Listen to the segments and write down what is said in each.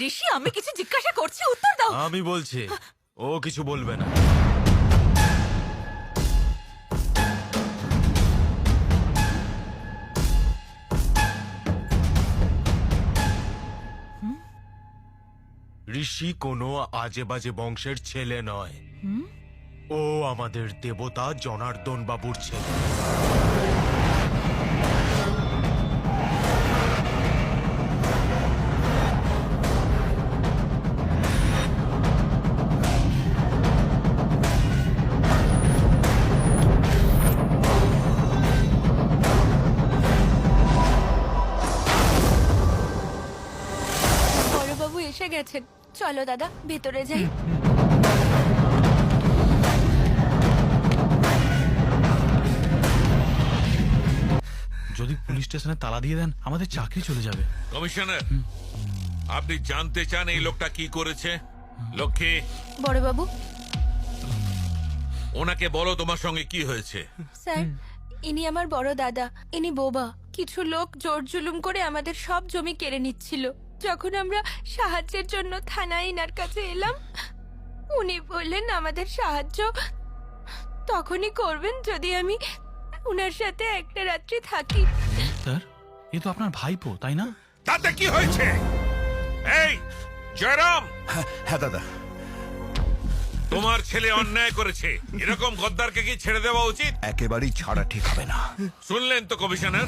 ঋষি, আমি কিছু জিজ্ঞাসা করছি, উত্তর দাও। আমি বলছি ও কিছু বলবে না। ঋষি কোনো আজে বাজে বংশের ছেলে নয়। ও আমাদের দেবতা জনার্দন বাবুর ছেলে। বড়বাবু এসে গেছেন, চলো দাদা ভেতরে যাই। যদি পুলিশ স্টেশনে তালা দিয়ে দেন আমাদের চাকরি চলে যাবে। কমিশনার, আপনি জানতে চান এই লোকটা কি করেছে? লক্ষ্মী, বড়বাবু, ওনাকে বলো তোমার সঙ্গে কি হয়েছে। স্যার ইনি আমার বড় দাদা, ইনি বোবা। কিছু লোক জোর জুলুম করে আমাদের সব জমি কেড়ে নিচ্ছিল। যখন আমরা সাহায্যের জন্য থানায় ইনার কাছে এলাম, উনি বললেন আমাদের সাহায্য তখনই করবেন যদি আমি উনার সাথে একটা রাত্রি থাকি। স্যার, এ তো আপনার ভাইপো, তাই না? তাতে কি হয়েছে? এই জয়রাম, হ্যাঁ দাদা। তোমার ছেলে অন্যায় করেছে, এরকম গদ্দারকে কি ছেড়ে দেওয়া উচিত? একেবারেই ছাড়া ঠিক হবে না। শুনলেন তো কমিশনার,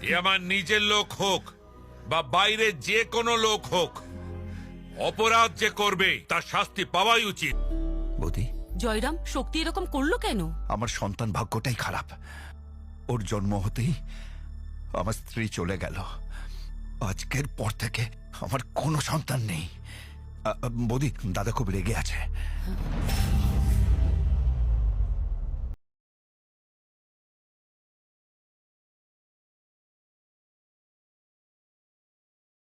এ আমার নিজের লোক হোক বা বাইরে যে কোনো লোক হোক, অপরাধ যে করবে তার শাস্তি পাওয়াই উচিত। বৌদি, জয়রাম, শক্তি এরকম করলো কেন? আমার সন্তান ভাগ্যটাই খারাপ। ওর জন্ম হতেই আমার স্ত্রী চলে গেল। আজকের পর থেকে আমার কোনো সন্তান নেই। বৌদি, দাদা খুব রেগে আছে।